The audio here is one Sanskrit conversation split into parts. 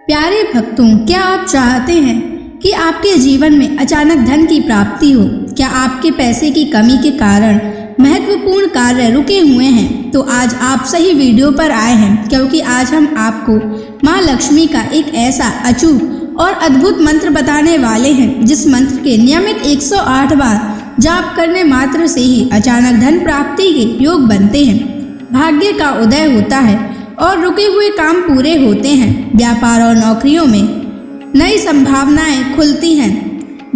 प्यारे भक्तों, क्या आप चाहते हैं कि आपके जीवन में अचानक धन की प्राप्ति हो? क्या आपके पैसे की कमी के कारण महत्वपूर्ण कार्य रुके हुए हैं? तो आज आप सही वीडियो पर आए हैं, क्योंकि आज हम आपको माँ लक्ष्मी का एक ऐसा अचूक और अद्भुत मंत्र बताने वाले हैं, जिस मंत्र के नियमित 108 बार जाप करने मात्र से ही अचानक धन प्राप्ति के योग बनते हैं, भाग्य का उदय होता है और रुके हुए काम पूरे होते हैं। व्यापार और नौकरियों में नई संभावनाएं खुलती हैं।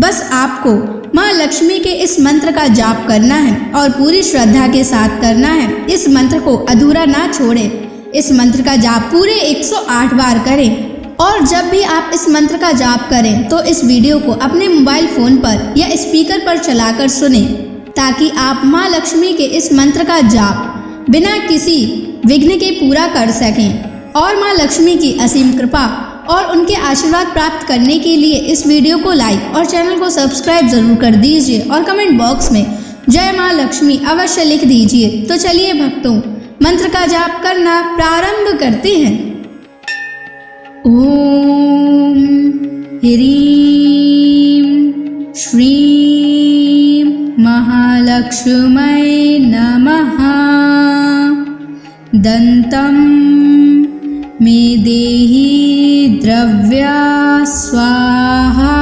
बस आपको माँ लक्ष्मी के इस मंत्र का जाप करना है और पूरी श्रद्धा के साथ करना है। इस मंत्र को अधूरा ना छोड़ें। इस मंत्र का जाप पूरे 108 बार करें और जब भी आप इस मंत्र का जाप करें तो इस वीडियो को अपने मोबाइल फोन पर या स्पीकर पर चलाकर सुनें, ताकि आप माँ लक्ष्मी के इस मंत्र का जाप बिना किसी विघ्न के पूरा कर सकें। और माँ लक्ष्मी की असीम कृपा और उनके आशीर्वाद प्राप्त करने के लिए इस वीडियो को लाइक और चैनल को सब्सक्राइब जरूर कर दीजिए और कमेंट बॉक्स में जय माँ लक्ष्मी अवश्य लिख दीजिए। तो चलिए भक्तों, मंत्र का जाप करना प्रारंभ करते हैं। ओम ह्रीं श्रीं महालक्ष्मै नमः। दन्तं मे देहि द्रव्या स्वाहा।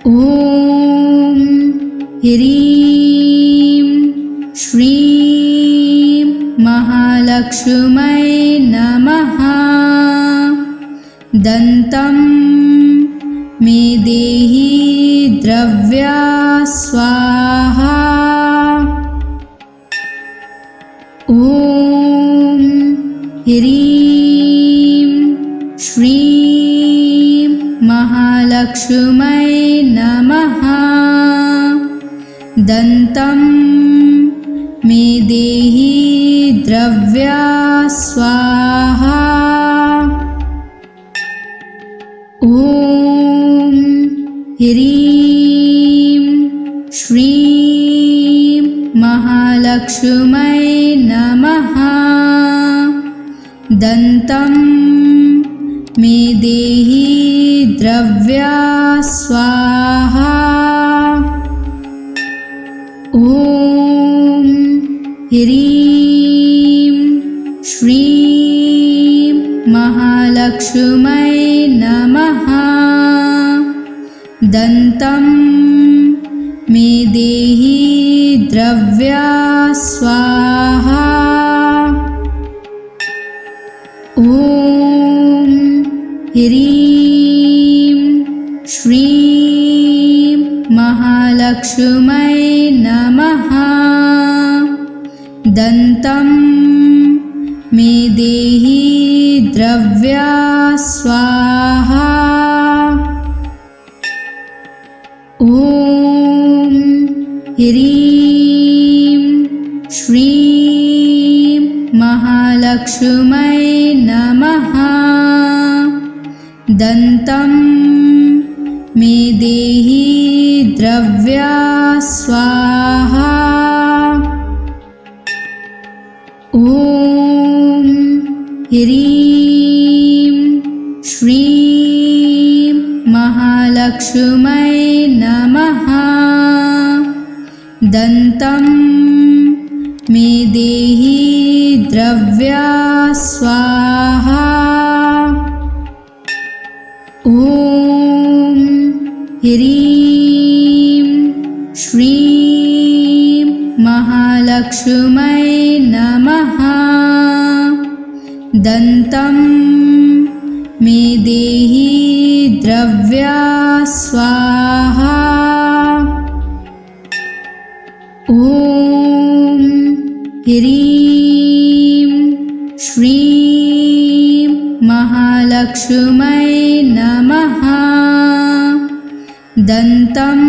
ओम ह्रीं श्रीं महालक्ष्मै नमः। दन्तं मे देहि द्रव्या स्वाहा। ओम ह्रीं श्रीं महालक्ष्मै नमः। दन्तं मे देहि द्रव्या स्वाहा। ओम ह्रीं श्रीं महालक्ष्मै नमः। दन्तं मे देहि द्रव्या स्वाहा। ओम ह्रीं श्रीं महालक्ष्मै नमः। दन्तं मे देहि द्रव्या स्वाहा। ओम ह्रीं श्रीं महालक्ष्मै नमः। दन्तं मे देहि द्रव्या स्वाहा। ओम ह्रीं श्रीं महालक्ष्मै नमः। दन्तं मे देहि द्रव्या स्वाहा। ओम ह्रीं श्रीं महालक्ष्मै नमः। दन्तं मे देहि द्रव्या स्वाहा। ओम ह्रीं श्रीं महालक्ष्मै नमः। दन्तं मे देहि द्रव्या स्वाहा। ओम ह्रीं श्रीं महालक्ष्मै नमः। दन्तं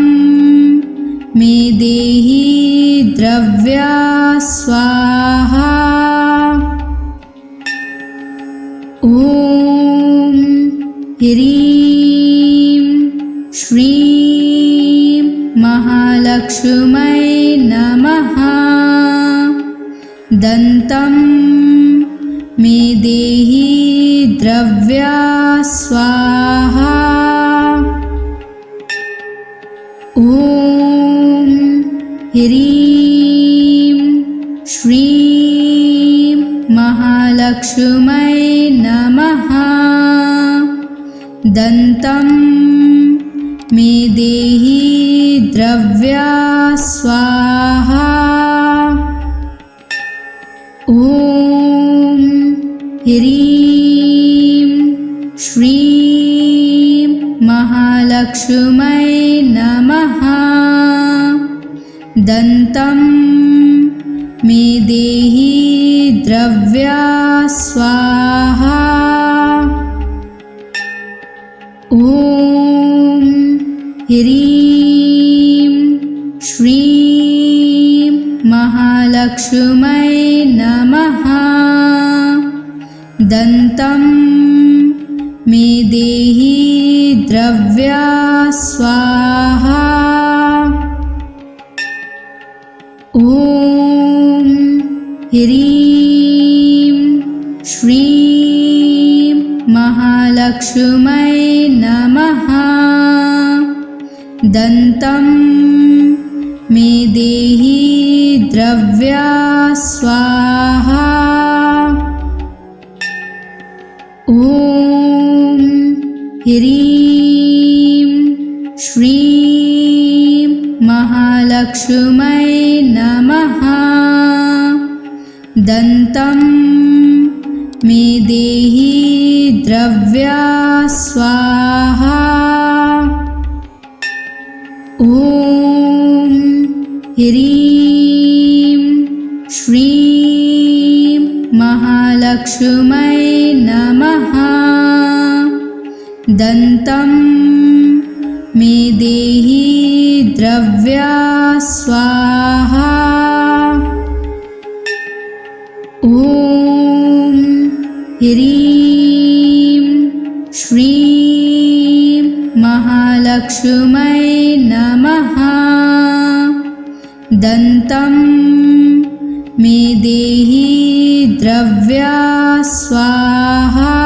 मे देहि द्रव्या स्वाहा। ओम ह्रीं श्रीं महालक्ष्मै नमः। दन्तं मे देहि ह्रीं श्रीं महालक्ष्मै नमः। दन्तं मे देहि द्रव्या स्वाहा। ॐ ह्रीं श्रीं महालक्ष्मै नमः। दन्तं मे देहि द्रव्या स्वाहा। ॐ ह्रीं श्रीं महालक्ष्मै नमः। दन्तं मे देहि द्रव्या स्वाहा। ॐ ह्रीं श्रीं महालक्ष्मै नमः। दन्तं मे देहि द्रव्या स्वाहा। ॐ ह्रीं श्रीं महालक्ष्मै नमः। दन्तं मे देहि द्रव्या स्वाहा। ॐ ह्रीं श्रीं महालक्ष्मै नमः। दन्तं मे देहि द्रव्या स्वाहा। ॐ ह्रीं श्रीं महालक्ष्मै नमः। दन्तं मे देहि द्रव्या स्वाहा।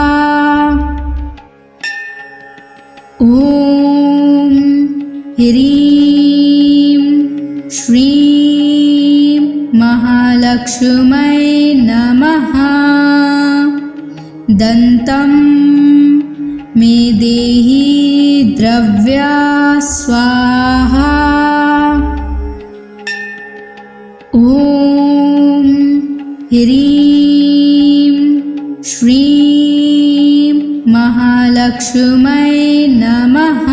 ॐ ह्रीं श्रीं महालक्ष्मै नमः। दन्तं मे देहि द्रव्या स्वाहा। ॐ ह्रीं श्रीं महालक्ष्मै नमः।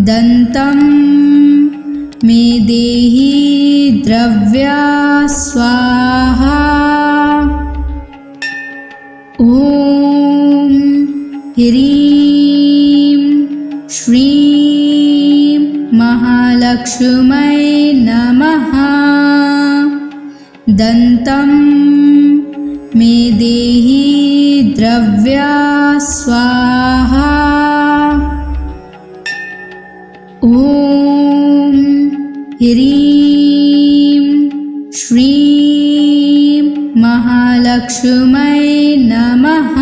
दन्तं मे देहि द्रव्या स्वाहा। ॐ ह्रीं श्रीं महालक्ष्मै नमः। दन्तं मे देहि द्रव्या स्वाहा। ॐ ह्रीं श्रीं महालक्ष्मै नमः।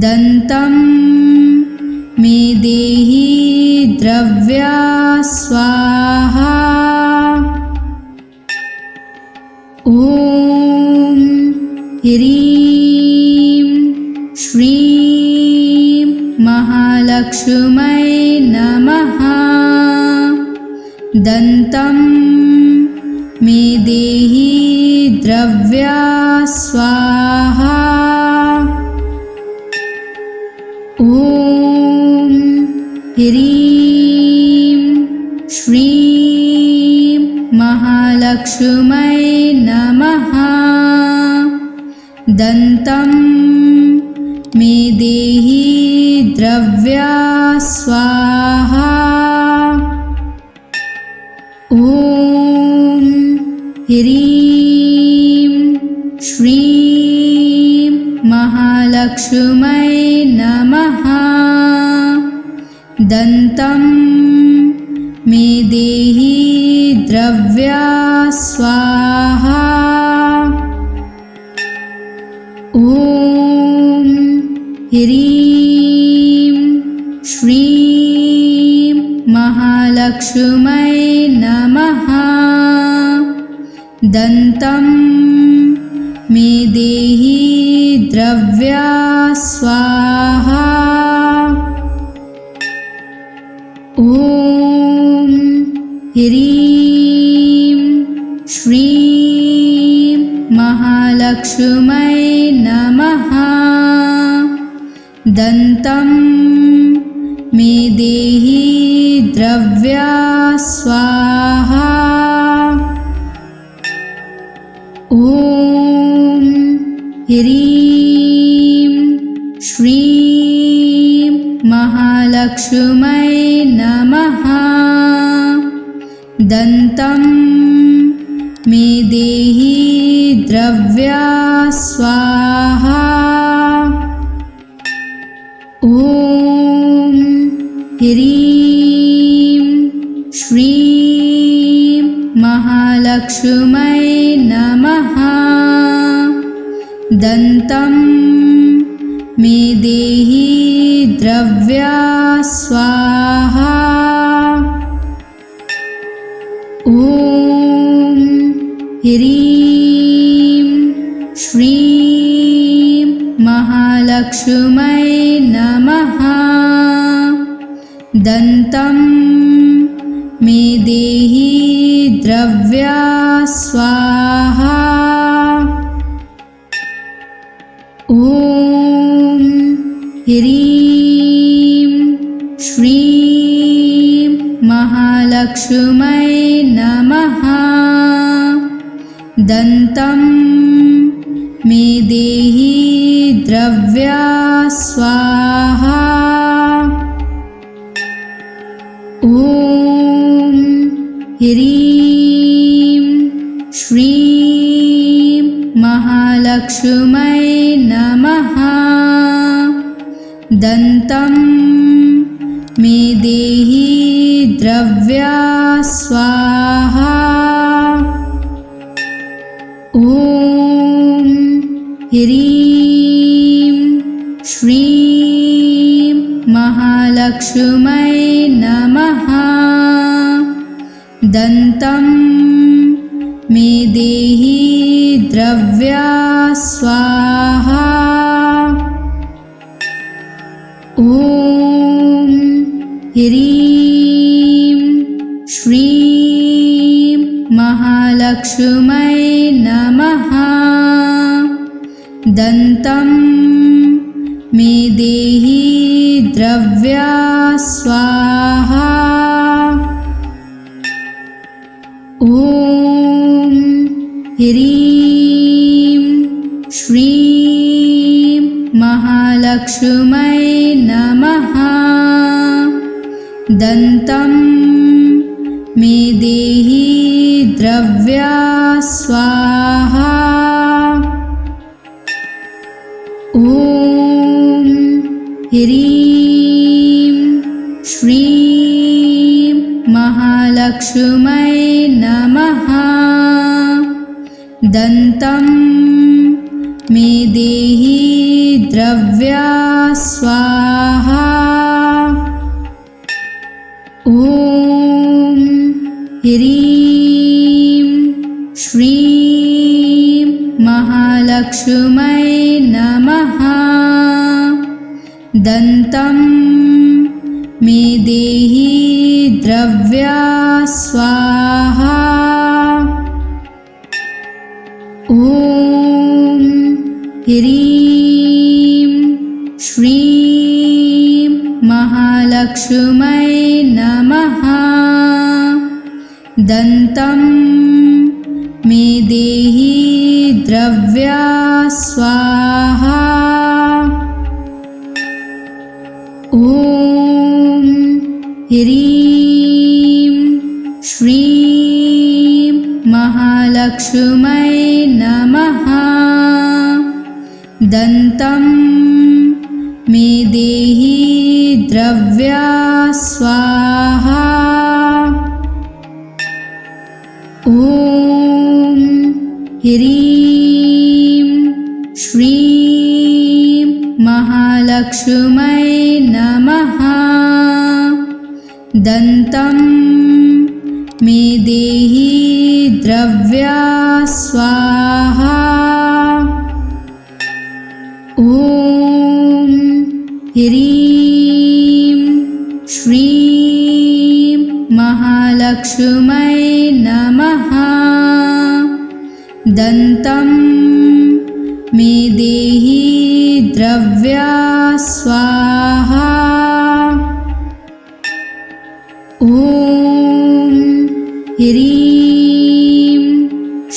दन्तं मे देहि द्रव्या स्वाहा। ॐ ह्रीं श्रीं महालक्ष्मै नमः। दन्तं मे देहि द्रव्या स्वाहा। ॐ ह्रीं श्रीं महालक्ष्मै नमः। दन्तं मे देहि द्रव्या स्वाहा। ॐ ह्रीं श्रीं महालक्ष्मै नमः। दन्तं मे देहि द्रव्या स्वाहा। ॐ ह्रीं श्रीं महालक्ष्मी महालक्ष्मै नमः। दन्तं मे देहि द्रव्या स्वाहा। ॐ ह्रीं श्रीं महालक्ष्मै नमः। दन्तं मे देहि द्रव्या स्वाहा। ॐ ह्रीं श्रीं महालक्ष्मै नमः। दन्तं मे देहि द्रव्या स्वाहा। ॐ ह्रीं श्रीं महालक्ष्मै नमः। दन्तं मे देहि द्रव्या स्वाहा। ॐ ह्रीं श्रीं महालक्ष्मै नमः। दन्तं मे देहि द्रव्या स्वाहा। ॐ ह्रीं श्रीं महालक्ष्मै नमः। दन्तं मे देहि द्रव्या स्वाहा। ॐ ह्रीं श्रीं महालक्ष्मै नमः। दन्तं मे देहि द्रव्या स्वाहा। ॐ ह्रीं श्रीं महालक्ष्मै नमः। दन्तं मे देहि द्रव्या स्वाहा। ॐ ह्रीं श्रीं महालक्ष्मै नमः। दन्तं मे देहि द्रव्या स्वाहा। ॐ ह्रीं श्रीं महालक्ष्मै नमः। दन्तं मे देहि द्रव्या स्वाहा। ॐ ह्रीं श्रीं महालक्ष्मै नमः। दन्तं मे देहि द्रव्या स्वाहा। ॐ ह्रीं श्रीं महालक्ष्मै नमः। दन्तं मे देहि द्रव्या स्वाहा। ॐ ह्रीं श्रीं महालक्ष्मै नमः। दन्तं मे देहि द्रव्या स्वाहा। ॐ ह्रीं श्रीं महालक्ष्मै नमः। दन्तं मे देहि द्रव्या स्वाहा। ॐ ह्रीं श्रीं महालक्ष्मै नमः। दन्तं मे देहि द्रव्या स्वाहा। ॐ ह्रीं श्रीं महालक्ष्मै नमः। दन्तं मे देहि द्रव्या स्वाहा। ॐ ह्रीं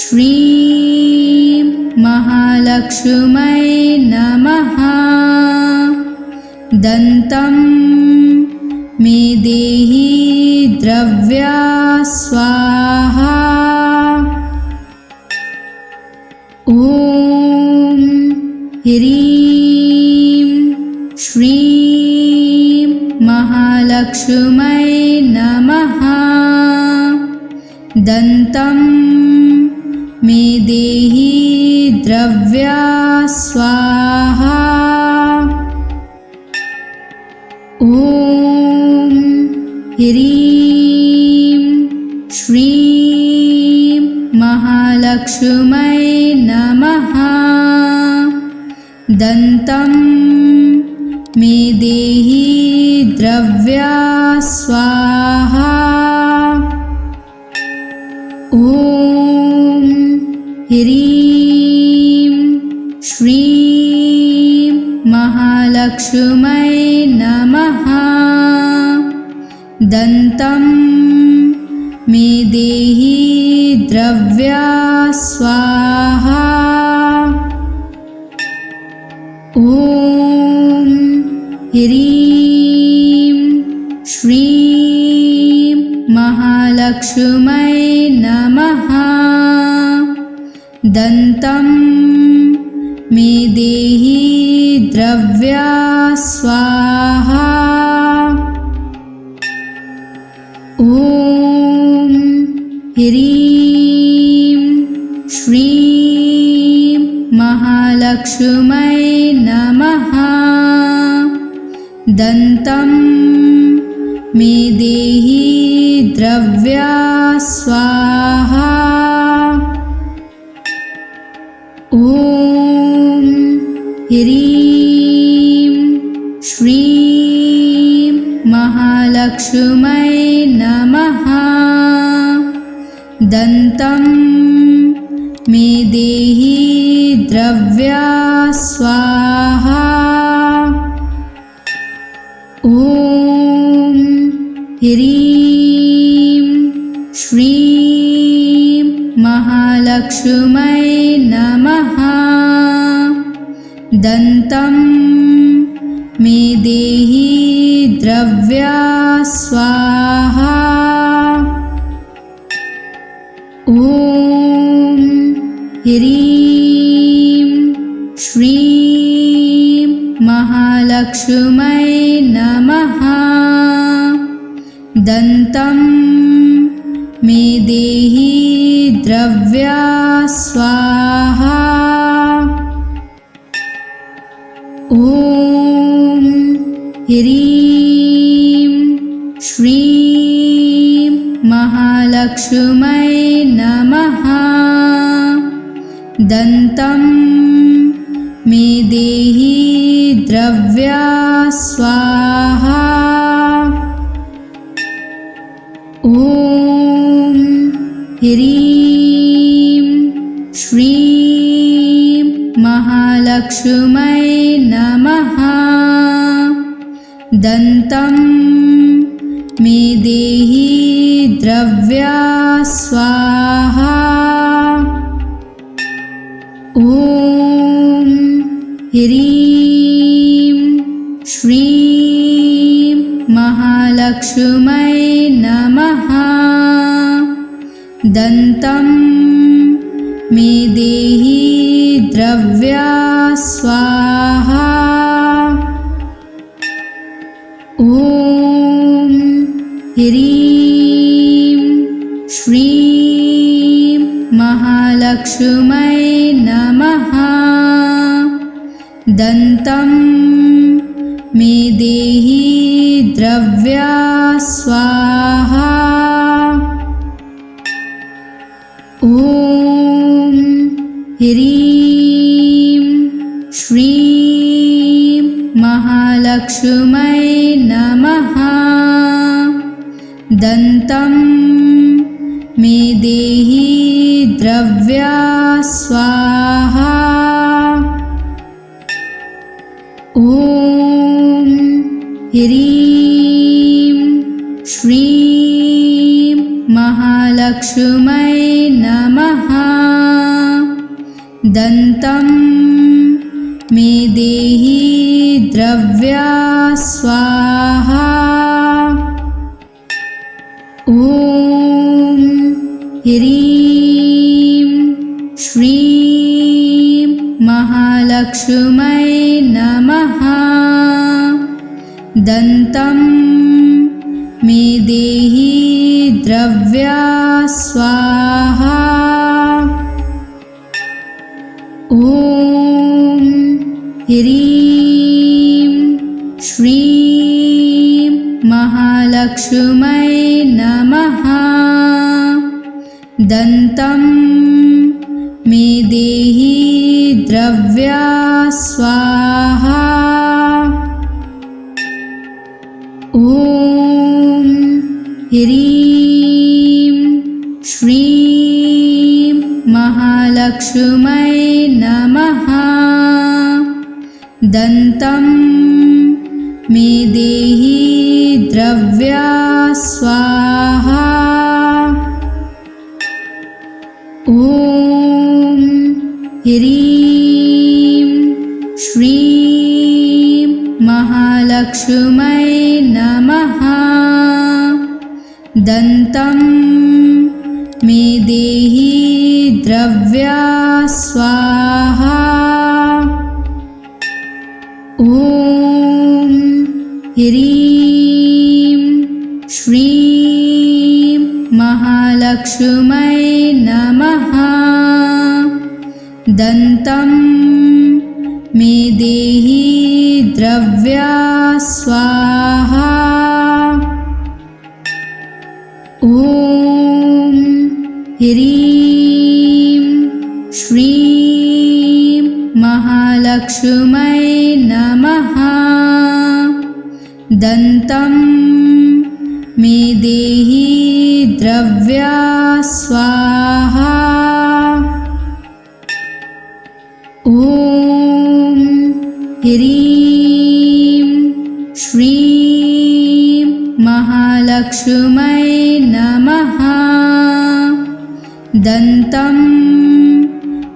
श्रीं महालक्ष्मै नमः। दन्तं मे देहि द्रव्या स्वाहा। ॐ ह्रीं श्रीं महालक्ष्मै नमः। दन्तं मे देहि द्रव्या स्वाहा। ॐ ह्रीं श्रीं महालक्ष्मै नमः। दन्तं मे देहि द्रव्या स्वाहा। ॐ ह्रीं श्रीं महालक्ष्मै नमः। दन्तं मे देहि द्रव्या स्वाहा। ॐ ह्रीं श्रीं महालक्ष्मै नमः। दन्तं मे देहि द्रव्या स्वाहा। ॐ ह्रीं श्रीं महालक्ष्मै नमः। दन्तं मे देहि द्रव्या स्वाहा। ॐ ह्रीं श्रीं महालक्ष्मै नमः। दन्तं मे देहि द्रव्या स्वाहा। ॐ ह्रीं श्रीं महालक्ष्मै नमः। दन्तं मे देहि द्रव्या स्वाहा। ॐ ह्रीं श्रीं महालक्ष्मै नमः। दन्तं मे देहि द्रव्या स्वाहा। ॐ ह्रीं श्रीं महालक्ष्मै नमः। दन्तं मे देहि द्रव्या स्वाहा। ॐ ह्रीं श्रीं महालक्ष्मै नमः। दन्तं मे देहि द्रव्या स्वाहा। ॐ ह्रीं श्रीं महालक्ष्मै नमः। दन्तं मे देहि द्रव्या स्वाहा। ॐ ह्रीं श्रीं महालक्ष्मै नमः। दन्तं मे देहि द्रव्या स्वाहा। ह्रीं श्रीं महालक्ष्मै नमः। दन्तं मे देहि द्रव्या स्वाहा। ॐ ह्रीं श्रीं महालक्ष्मै नमः। दन्तं मे देहि द्रव्या स्वाहा। ॐ ह्रीं श्रीं महालक्ष्मै नमः। दन्तं मे देहि द्रव्या स्वाहा। ॐ ह्रीं श्रीं महालक्ष्मै नमः। दन्तं मे देहि द्रव्या स्वाहा। ॐ ह्रीं श्रीं महालक्ष्मै नमः। दन्तं मे देहि द्रव्या स्वाहा। ॐ ह्रीं श्रीं महालक्ष्मै नमः। दन्तं मे देहि द्रव्या स्वाहा। ॐ ह्रीं श्रीं महालक्ष्मै नमः। दन्तं मे देहि द्रव्या स्वाहा। ॐ ह्रीं श्रीं महालक्ष्मै नमः। दन्तं मे देहि द्रव्या स्वाहा। ॐ ह्रीं श्रीं महालक्ष्मै नमः। दन्तं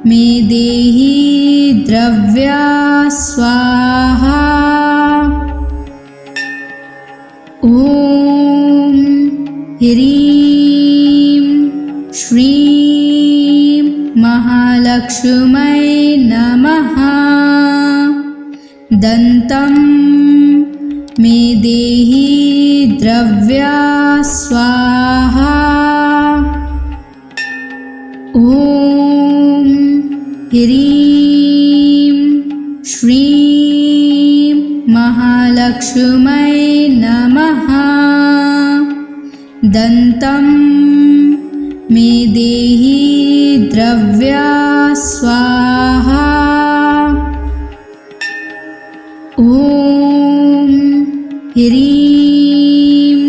मे देहि द्रव्या स्वाहा। ॐ ह्रीं श्रीं महालक्ष्मै नमः। दन्तं मे देहि द्रव्या स्वाहा। ॐ ह्रीं श्रीं महालक्ष्मै नमः। दन्तं मे देहि द्रव्या स्वाहा। ॐ ह्रीं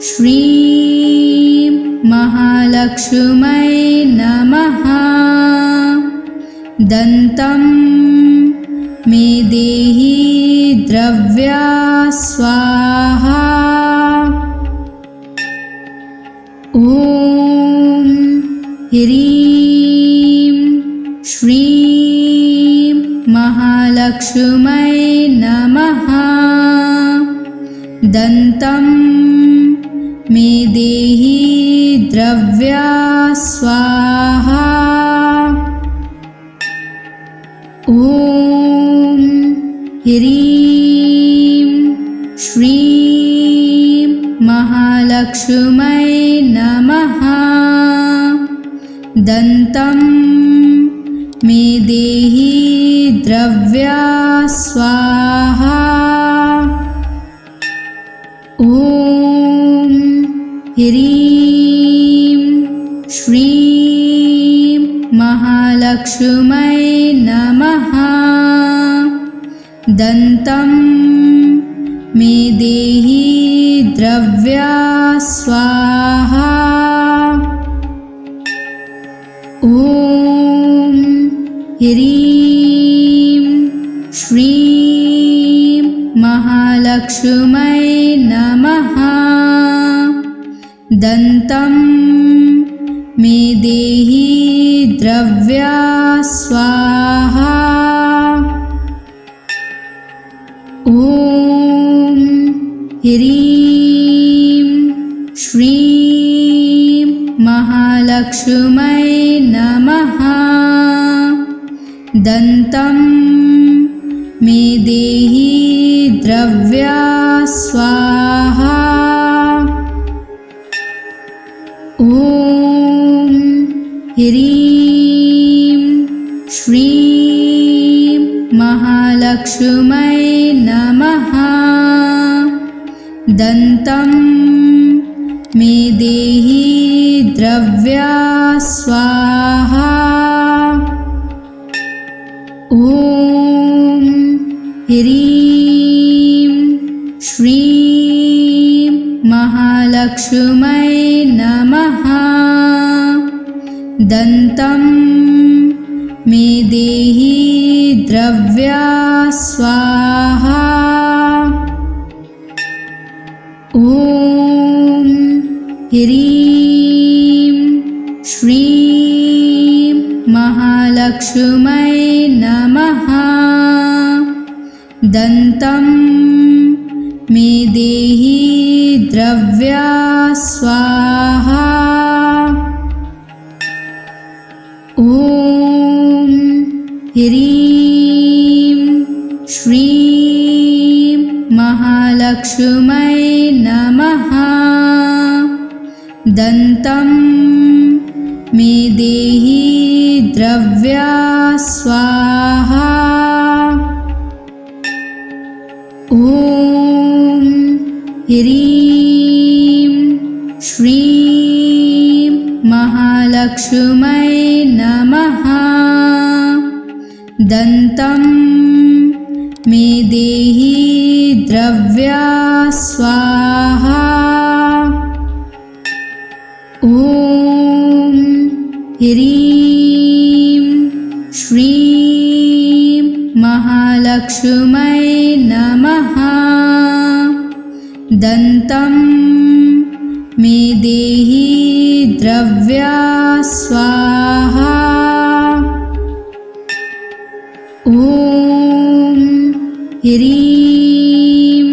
श्रीं महालक्ष्मै नमः। दन्तं मे देहि द्रव्या स्वाहा। ॐ ह्रीं श्रीं महालक्ष्मै नमः। दन्तं मे देहि द्रव्या स्वाहा। ॐ ह्रीं श्रीं महालक्ष्मै नमः। दन्तं मे देहि द्रव्या स्वाहा। ॐ ह्रीं श्रीं महालक्ष्मी महालक्ष्मै नमः। दन्तं मे देहि द्रव्या स्वाहा। ॐ ह्रीं श्रीं महालक्ष्मै नमः। दन्तं मे देहि द्रव्या स्वाहा। ॐ ह्रीं श्रीं महालक्ष्मै नमः। दन्तं मे देहि द्रव्या स्वाहा। ॐ ह्रीं श्रीं महालक्ष्मै नमः। दन्तं मे देहि द्रव्या स्वाहा। ॐ ह्रीं श्रीं महालक्ष्मै नमः। दन्तं मे देहि द्रव्या स्वाहा। ॐ ह्रीं श्रीं महालक्ष्मै नमः। दन्तं मे देहि द्रव्या स्वाहा। ॐ ह्रीं श्रीं महालक्ष्मै नमः। दन्तं मे देहि द्रव्या स्वाहा। ॐ ह्रीं श्रीं महालक्ष्मै नमः। दन्तं मे देहि द्रव्या स्वाहा। ॐ ह्रीं श्रीं महालक्ष्मै नमः। दन्तं मे देहि द्रव्या स्वाहा। ॐ ह्रीं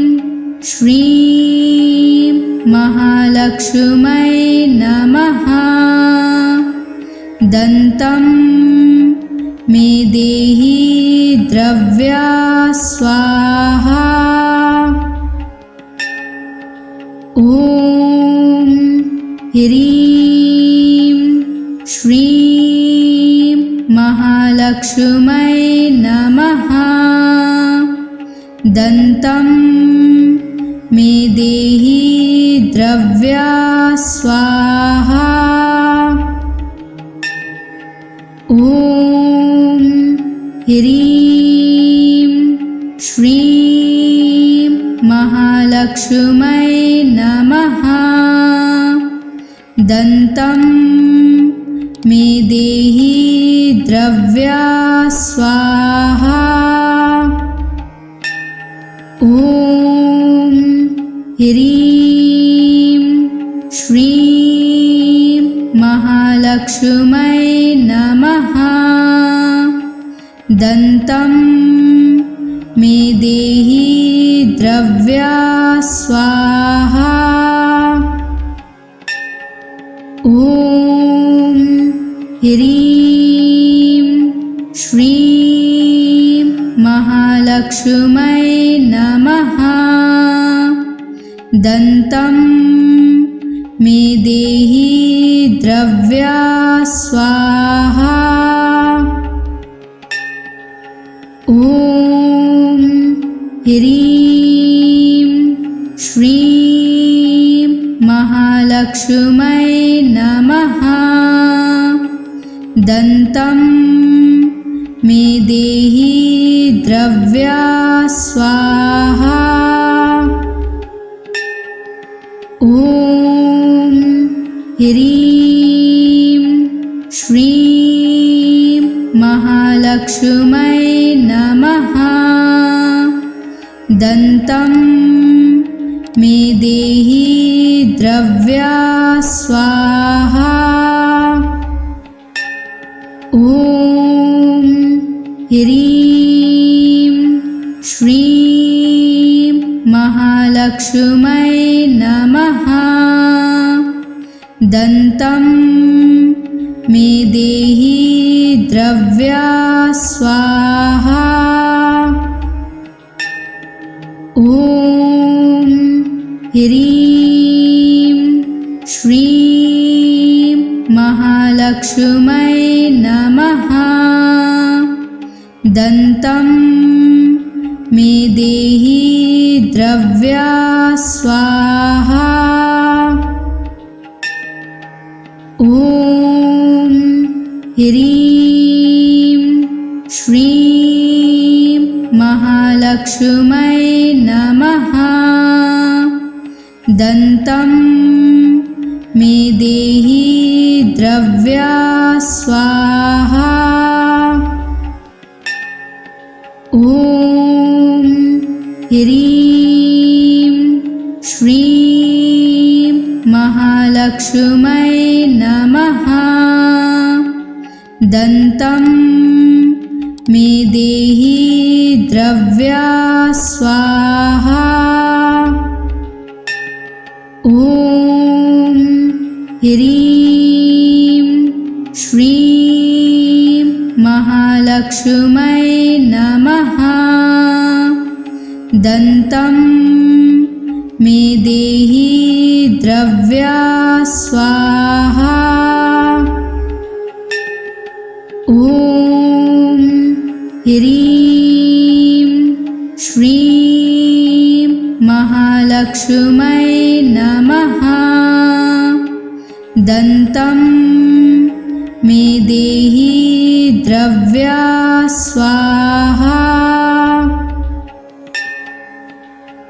श्रीं महालक्ष्मै नमः। दन्तं मे देहि द्रव्या स्वाहा। ॐ ह्रीं श्रीं महालक्ष्मै नमः। दन्तं मे देहि द्रव्या स्वाहा। ॐ ह्रीं श्रीं महालक्ष्मै नमः। दन्तं मे देहि द्रव्या स्वाहा। ॐ ह्रीं श्रीं महालक्ष्मै नमः। दन्तं मे देहि द्रव्या स्वाहा। ॐ ह्रीं श्रीं महालक्ष्मै नमः। दन्तं मे देहि द्रव्या स्वाहा। ॐ ह्रीं श्रीं महालक्ष्मै नमः। दन्तं मे देहि द्रव्या स्वाहा। ॐ ह्रीं श्रीं महालक्ष्मै नमः। दन्तं मे देहि द्रव्या स्वाहा। ॐ ह्रीं श्रीं महालक्ष्मै नमः। दन्तं मे देहि द्रव्या स्वाहा। ॐ ह्रीं श्रीं महालक्ष्मै नमः। दन्तं मे देहि द्रव्या स्वाहा। ॐ ह्रीं श्रीं महालक्ष्मै नमः। दन्तं मे देहि द्रव्या स्वाहा। ॐ ह्रीं श्रीं महालक्ष्मै नमः। दन्तं मे देहि द्रव्या स्वाहा। ॐ ह्रीं श्रीं महालक्ष्मै नमः। दन्तं मे देहि द्रव्या स्वाहा। ॐ ह्रीं श्रीं महालक्ष्मै नमः। दन्तं मे देहि द्रव्या स्वाहा।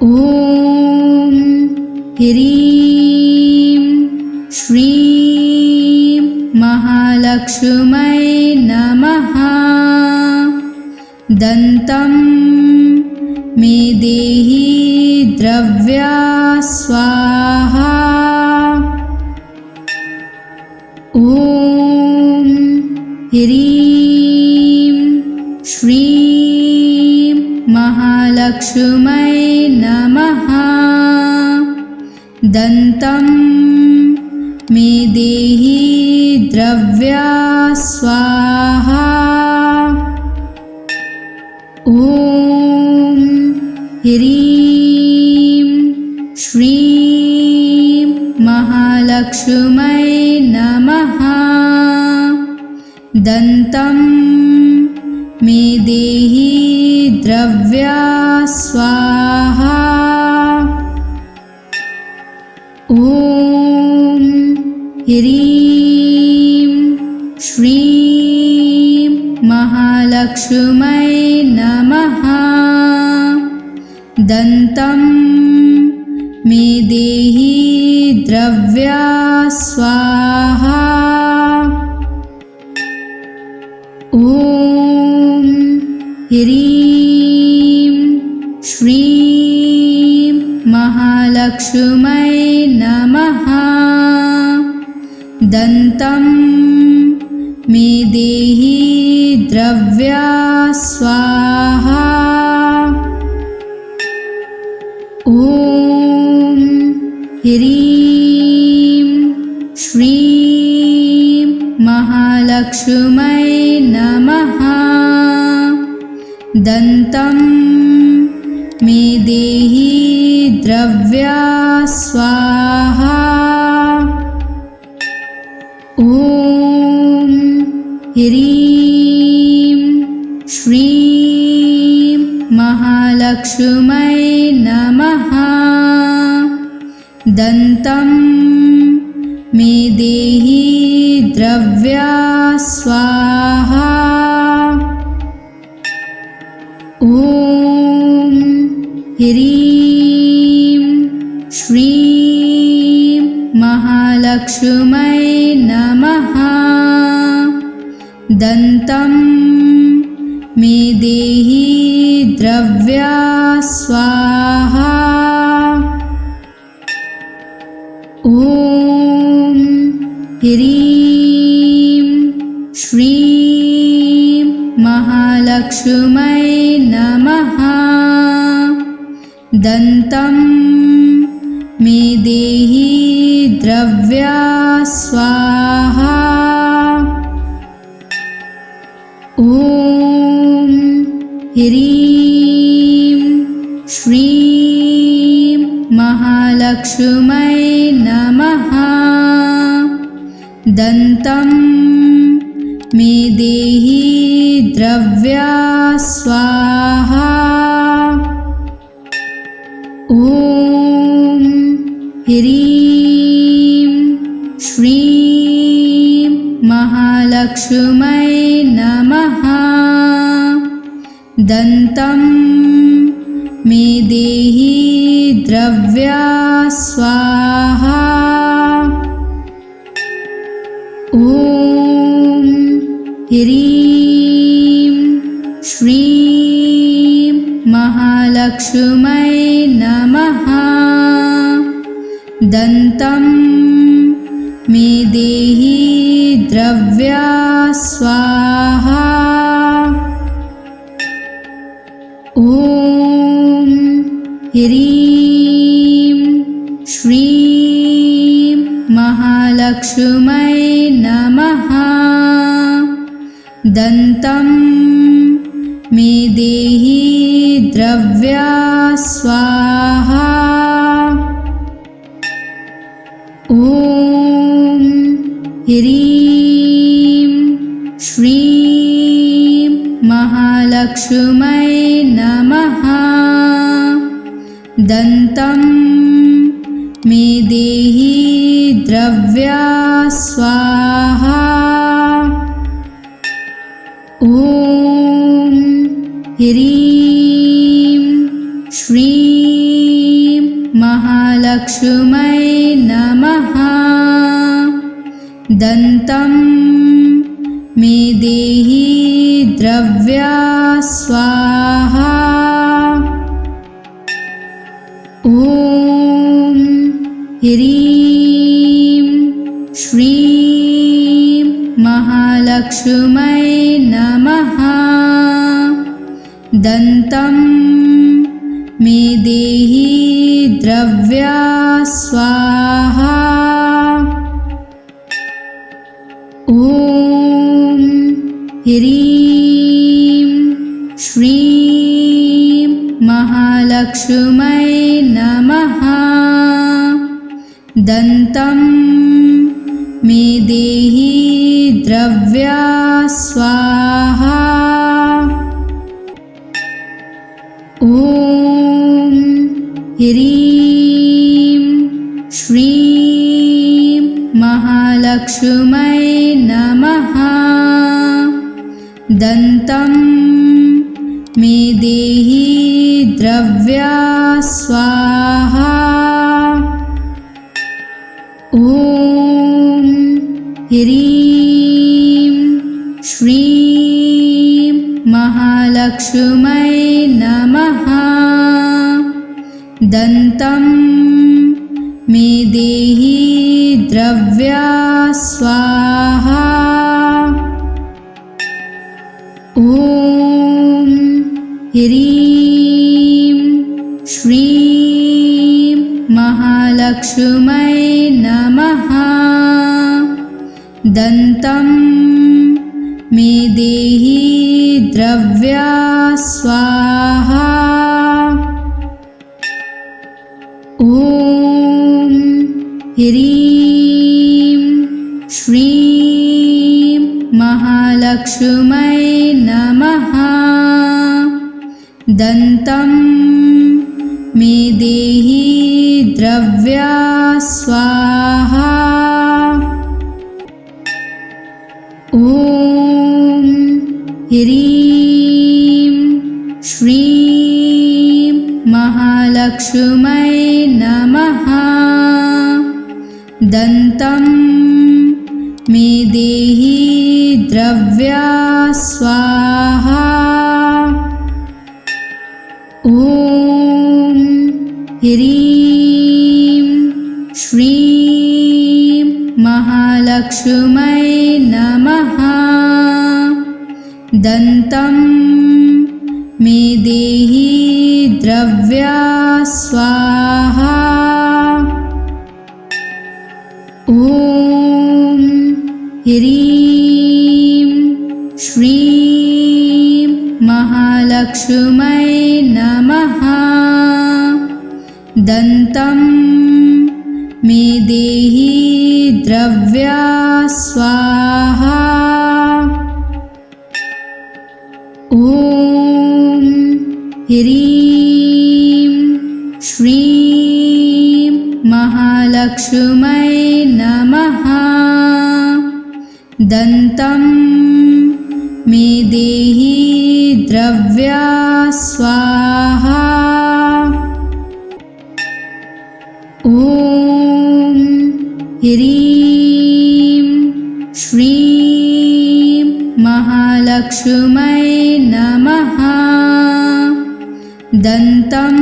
ॐ ह्रीं श्रीं महालक्ष्मै नमः। दन्तं मे देहि द्रव्या स्वाहा। ॐ ह्रीं श्रीं महालक्ष्मै नमः। दन्तं मे देहि द्रव्या स्वाहा। ॐ ह्रीं श्रीं महालक्ष्मै नमः। दन्तं मे देहि द्रव्या स्वाहा। ॐ ह्रीं श्रीं महालक्ष्मै नमः। दन्तं मे देहि द्रव्या स्वाहा। ॐ ह्रीं श्रीं महालक्ष्मै नमः। दन्तं मे देहि द्रव्या स्वाहा। ॐ ह्रीं श्रीं महालक्ष्मै नमः। दन्तं मे देहि द्रव्या स्वाहा। ॐ ह्रीं श्रीं महालक्ष्मै नमः। दन्तं मे देहि द्रव्या स्वाहा। ह्रीं श्रीं महालक्ष्मै नमः। दन्तं मे देहि द्रव्या स्वाहा। ॐ ह्रीं श्रीं महालक्ष्मै नमः। दन्तं मे देहि द्रव्या स्वाहा। ॐ ह्रीं श्रीं महालक्ष्मै नमः। दन्तं मे देहि द्रव्या स्वाहा। ॐ ह्रीं श्रीं महालक्ष्मै नमः। दन्तं मे देहि द्रव्या स्वाहा। ॐ ह्रीं श्रीं महालक्ष्मै नमः। दन्तं मे देहि द्रव्या स्वाहा। ॐ ह्रीं श्रीं महालक्ष्मै नमः। दन्तं मे देहि द्रव्या स्वाहा। ॐ ह्रीं श्रीं महालक्ष्मै नमः। दन्तं मे देहि द्रव्या स्वाहा। ॐ ह्रीं श्रीं महालक्ष्मै नमः। दन्तं मे देहि द्रव्या स्वाहा। ॐ ह्रीं श्रीं महालक्ष्मै नमः। दन्तं मे देहि द्रव्या स्वाहा। ॐ ह्रीं श्रीं महालक्ष्मै नमः। दन्तं मे देहि द्रव्या स्वाहा। ॐ ह्रीं श्रीं महालक्ष्मै नमः। दन्तं मे देहि द्रव्या स्वाहा। ॐ ह्रीं श्रीं महालक्ष्मै नमः। दन्तं मे देहि द्रव्या स्वाहा। ॐ ह्रीं श्रीं महालक्ष्मै नमः। दन्तं मे देहि द्रव्या स्वाहा। ॐ ह्रीं श्रीं महालक्ष्मै नमः। दन्तं मे देहि द्रव्या स्वाहा। ॐ ह्रीं श्रीं महालक्ष्मै नमः। दन्तं मे देहि द्रव्या स्वाहा। ॐ ह्रीं श्रीं महालक्ष्मै नमः। दन्तं मे देहि द्रव्या स्वाहा। ॐ ह्रीं श्रीं महालक्ष्मै नमः। दन्तं मे देहि द्रव्या स्वाहा। ॐ ह्रीं श्रीं महालक्ष्मै नमः। दन्तं मे देहि द्रव्या स्वाहा। ॐ ह्रीं श्रीं महालक्ष्मै नमः। दन्तं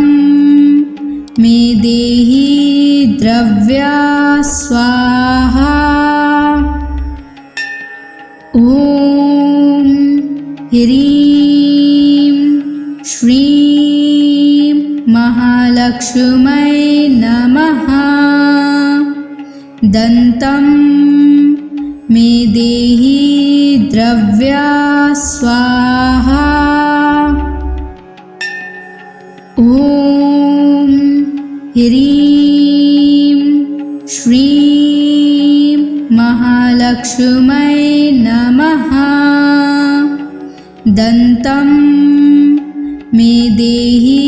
मे देहि द्रव्या स्वाहा। ॐ ह्रीं श्रीं महालक्ष्मै नमः। दन्तं मे देहि द्रव्या स्वाहा। ॐ ह्रीं श्रीं महालक्ष्मै नमः। दन्तं मे देहि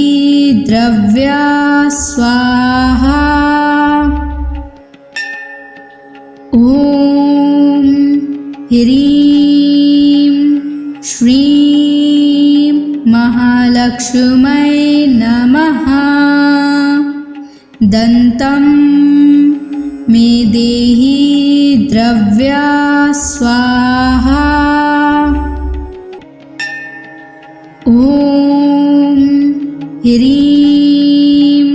द्रव्या स्वाहा। ॐ ह्रीं श्रीं महालक्ष्मै नमः। दन्तं मे देहि द्रव्या स्वाहा। ॐ ह्रीं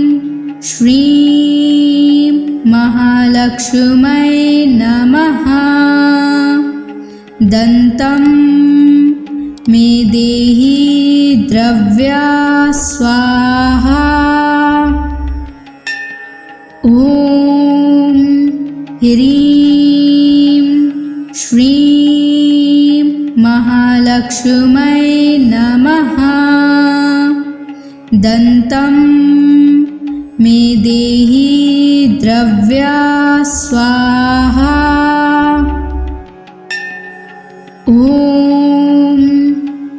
श्रीं महालक्ष्मै नमः। दन्तं मे देहि द्रव्या स्वाहा। ॐ ह्रीं श्रीं महालक्ष्मै नमः। दन्तं मे देहि द्रव्या स्वाहा। ॐ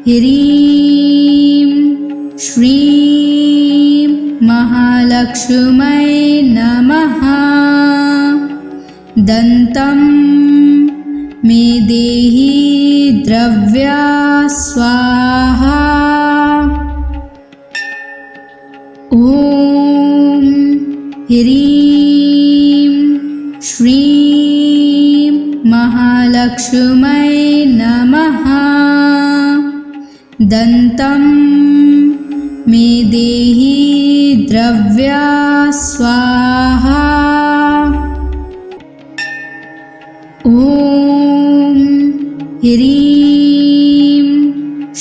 ह्रीं श्रीं महालक्ष्मै नमः। दन्तं मे देहि द्रव्या स्वाहा। ॐ ह्रीं श्रीं महालक्ष्मै नमः। दन्तं मे देहि द्रव्या स्वाहा। ॐ ह्रीं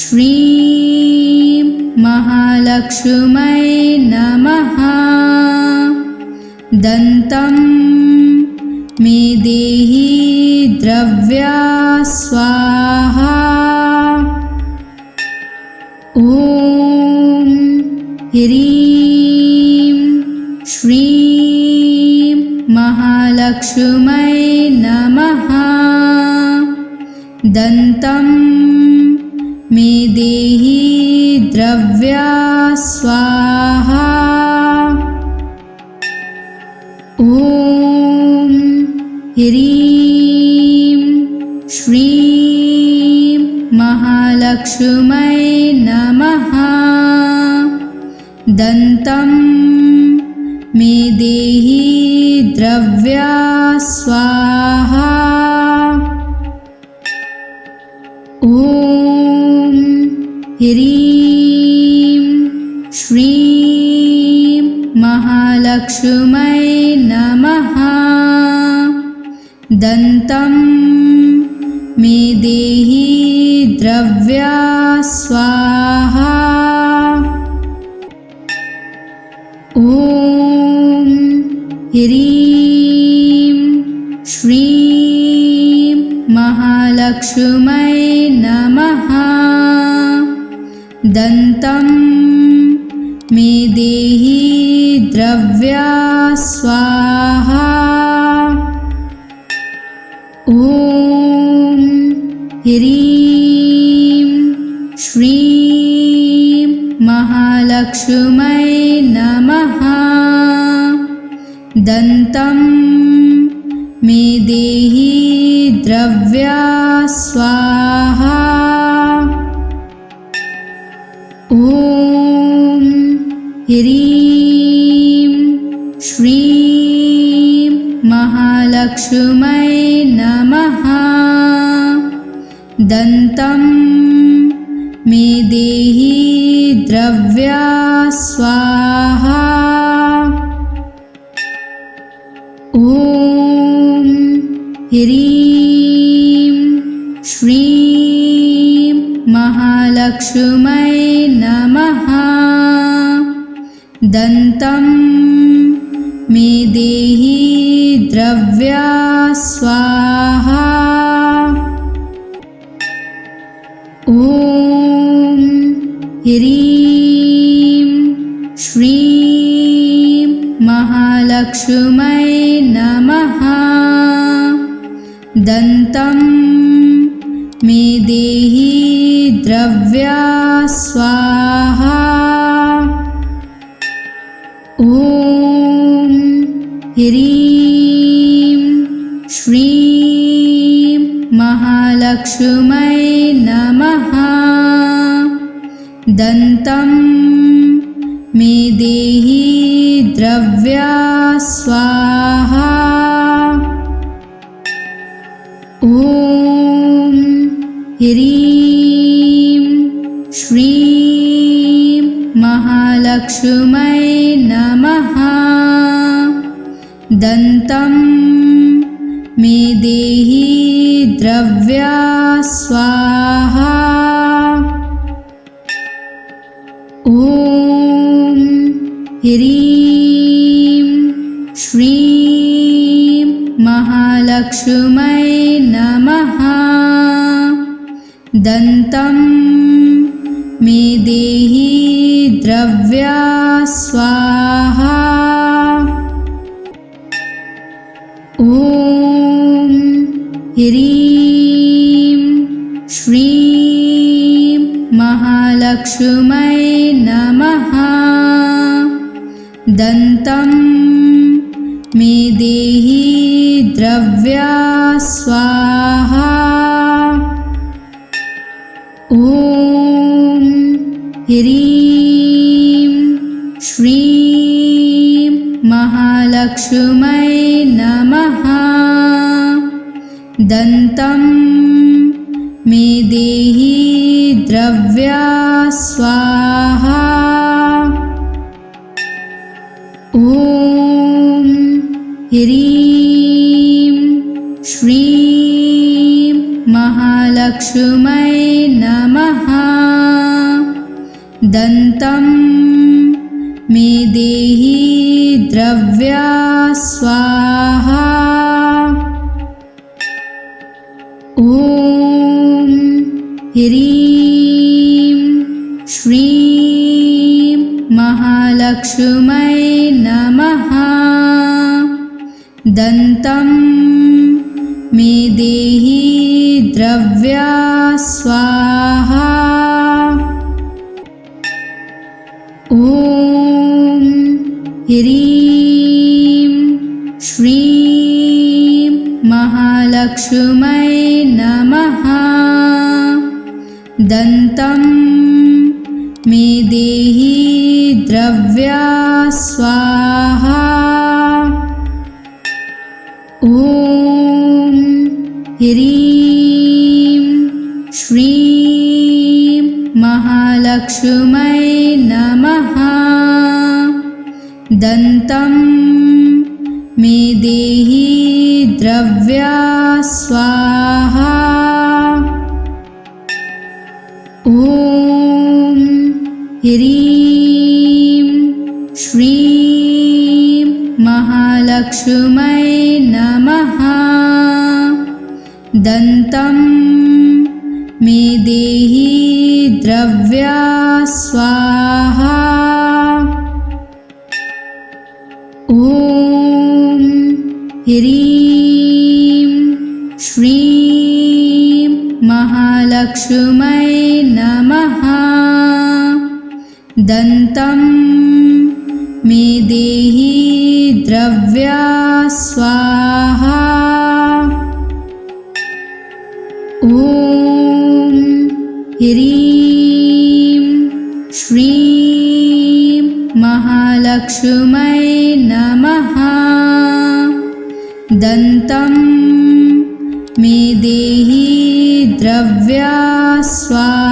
श्रीं महालक्ष्मै नमः। दन्तं मे देहि द्रव्या स्वाहा। ॐ ह्रीं श्रीं महालक्ष्मै नमः। दन्तं मे देहि द्रव्या स्वाहा। ॐ ह्रीं श्रीं महालक्ष्मै नमः। दन्तं देहि द्रव्या स्वाहा। ॐ ह्रीं श्रीं महालक्ष्मै नमः। दन्तं मे देहि द्रव्या स्वाहा। ॐ ह्रीं श्रीं महालक्ष्मै नमः। दन्तं मे देहि द्रव्या स्वाहा। ॐ ह्रीं श्रीं महालक्ष्मै नमः। दन्तं मे देहि द्रव्या स्वाहा। ॐ ह्रीं श्रीं महालक्ष्मै नमः। दन्तं मे देहि द्रव्या स्वाहा। ॐ ह्रीं श्रीं महालक्ष्मै नमः। दन्तं मे देहि द्रव्या स्वाहा। ॐ ह्रीं श्रीं महालक्ष्मै नमः। दन्तं मे देहि द्रव्या स्वाहा। ॐ ह्रीं श्रीं महालक्ष्मै नमः। दन्तं मे देहि द्रव्या स्वाहा। ॐ ह्रीं श्रीं महालक्ष्मै नमः। दन्तं मे देहि द्रव्या स्वाहा। ॐ ह्रीं श्रीं महालक्ष्मै नमः। दन्तं मे देहि द्रव्या स्वाहा। ॐ ह्रीं श्रीं महालक्ष्मै नमः। दन्तं मे देहि द्रव्या स्वाहा। ॐ ह्रीं श्रीं महालक्ष्मै नमः। दन्तं मे देहि द्रव्या स्वाहा। ॐ ह्रीं श्रीं महालक्ष्मै नमः। दन्तं मे देहि द्रव्या स्वाहा। ॐ ह्रीं श्रीं महालक्ष्मै नमः। दन्तं मे देहि द्रव्या स्वाहा। ॐ ह्रीं श्रीं महालक्ष्मै नमः। दन्तं मे देहि द्रव्या स्वाहा। श्रीं महालक्ष्मै नमः। दन्तं मे देहि द्रव्या स्वाहा। ॐ ह्रीं श्रीं महालक्ष्मै नमः। दन्तं मे देहि द्रव्या स्वाहा। ॐ ह्रीं श्रीं महालक्ष्मै नमः। दन्तं मे देहि द्रव्या स्वाहा। ॐ ह्रीं श्रीं महालक्ष्मै नमः। दन्तं मे देहि द्रव्या स्वाहा।